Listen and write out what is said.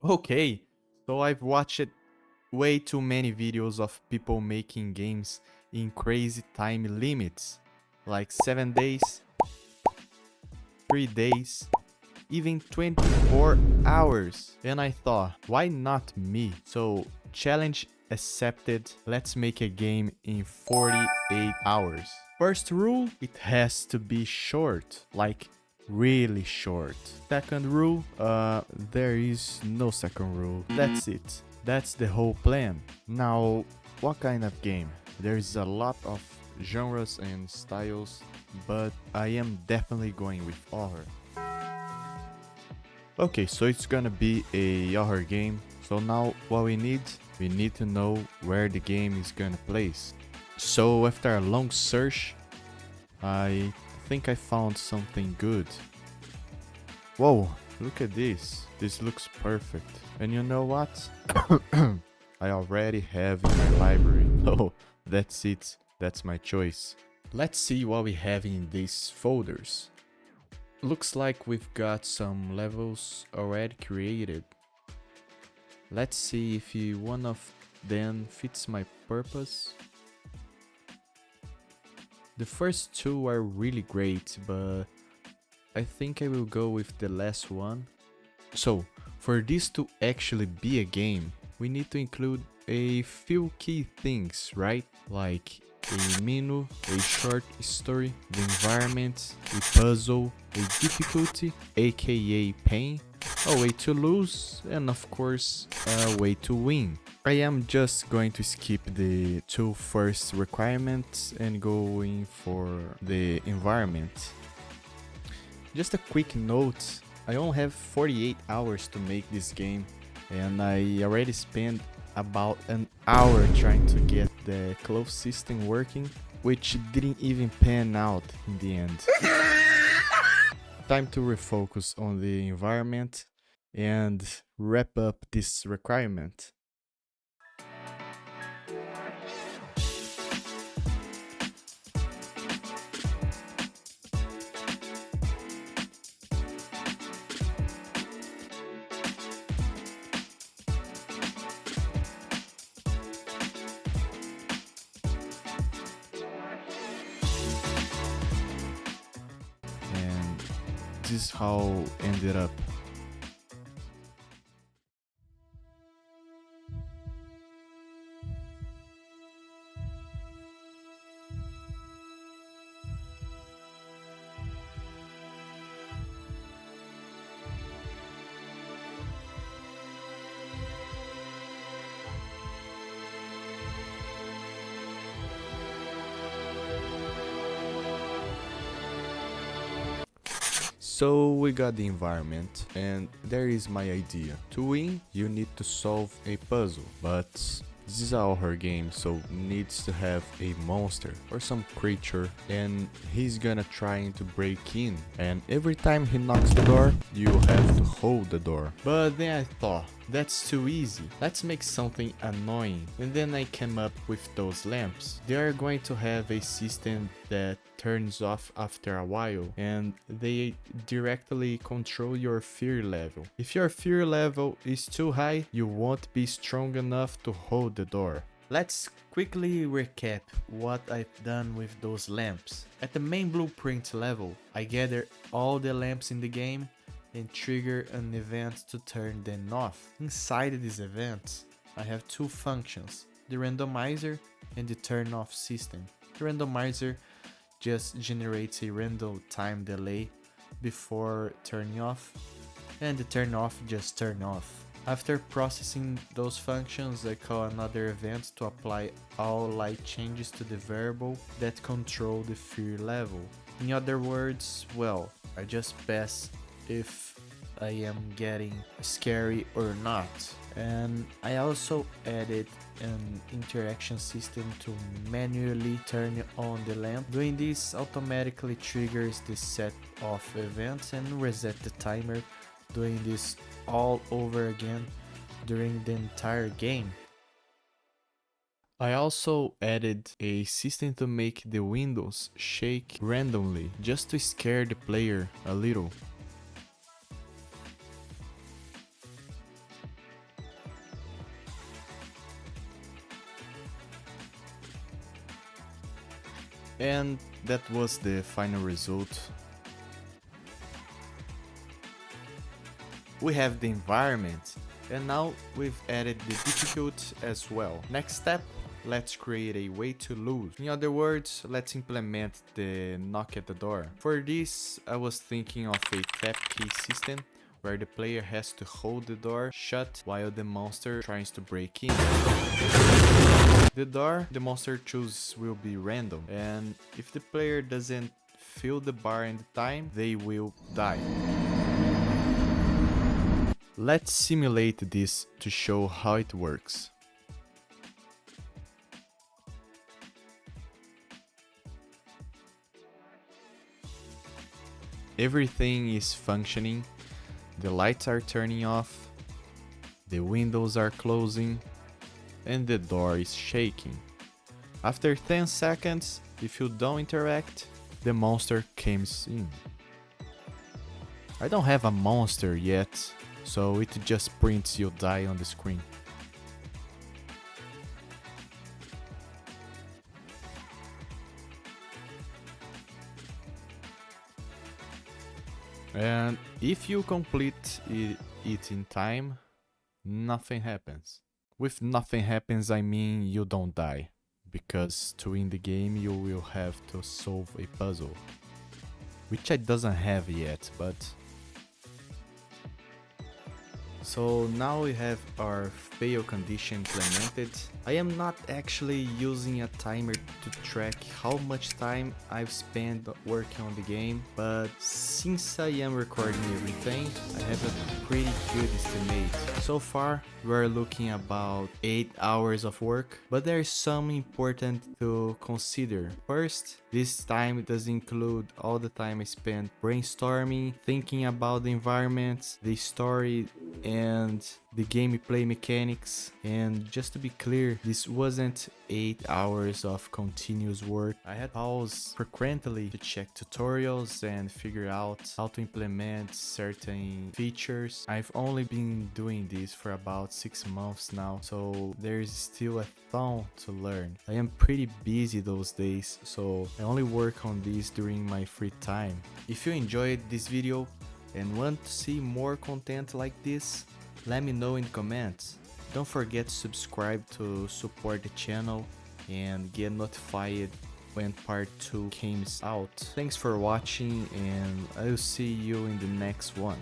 Okay, so I've watched way too many videos of people making games in crazy time limits, like 7 days, 3 days, even 24 hours. And I thought, why not me? So, challenge accepted. Let's make a game in 48 hours. First rule, it has to be short, like really short. Second rule, there is no second rule. That's it. That's the whole plan. Now, what kind of game? There's a lot of genres and styles, but I am definitely going with horror. Okay, so it's gonna be a horror game. So now what we need to know where the game is gonna place. So after a long search, I think I found something good. Whoa, look at this. This looks perfect. And you know what? I already have in my library. Oh, that's it. That's my choice. Let's see what we have in these folders. Looks like we've got some levels already created. Let's see if one of them fits my purpose. The first two are really great, but I think I will go with the last one. So, for this to actually be a game, we need to include a few key things, right? Like a menu, a short story, the environment, a puzzle, a difficulty, aka pain, a way to lose, and of course, a way to win. I am just going to skip the two first requirements and go in for the environment. Just a quick note, I only have 48 hours to make this game, and I already spent about an hour trying to get the close system working, which didn't even pan out in the end. Time to refocus on the environment and wrap up this requirement. And this is how ended up. So we got the environment, and there is my idea. To win, you need to solve a puzzle, but this is a horror game, so needs to have a monster or some creature, and he's gonna trying to break in. And every time he knocks the door, you have to hold the door. But then I thought, that's too easy. Let's make something annoying. And then I came up with those lamps. They are going to have a system that turns off after a while, and they directly control your fear level. If your fear level is too high, you won't be strong enough to hold the door. Let's quickly recap what I've done with those lamps. At the main blueprint level, I gather all the lamps in the game and trigger an event to turn them off. Inside these events, I have two functions, the randomizer and the turn off system. The randomizer just generates a random time delay before turning off, and the turn off just turn off. After processing those functions, I call another event to apply all light changes to the variable that control the fear level. In other words, well, I just pass if I am getting scary or not. And I also added an interaction system to manually turn on the lamp. Doing this automatically triggers the set of events and reset the timer, doing this all over again during the entire game. I also added a system to make the windows shake randomly, just to scare the player a little. And that was the final result. We have the environment, and now we've added the difficulty as well. Next step, let's create a way to lose. In other words, let's implement the knock at the door. For this, I was thinking of a tap key system where the player has to hold the door shut while the monster tries to break in. The door the monster chooses will be random, and if the player doesn't fill the bar in the time, they will die. Let's simulate this to show how it works. Everything is functioning, the lights are turning off, the windows are closing, and the door is shaking. After 10 seconds, if you don't interact, the monster comes in. I don't have a monster yet, so it just prints you die on the screen. And if you complete it in time, nothing happens. With nothing happens, I mean you don't die, because to win the game you will have to solve a puzzle, which I doesn't have yet, but... So now we have our fail condition implemented. I am not actually using a timer to track how much time I've spent working on the game, but since I am recording everything, I have a pretty good estimate. So far, we're looking about 8 hours of work, but there is some important to consider. First, this time does include all the time I spent brainstorming, thinking about the environment, the story, and the gameplay mechanics. And just to be clear, this wasn't 8 hours of continuous work. I had pause frequently to check tutorials and figure out how to implement certain features. I've only been doing this for about 6 months now, so there's still a ton to learn. I am pretty busy those days, so I only work on this during my free time. If you enjoyed this video and want to see more content like this, let me know in the comments. Don't forget to subscribe to support the channel and get notified when part 2 comes out. Thanks for watching, and I'll see you in the next one.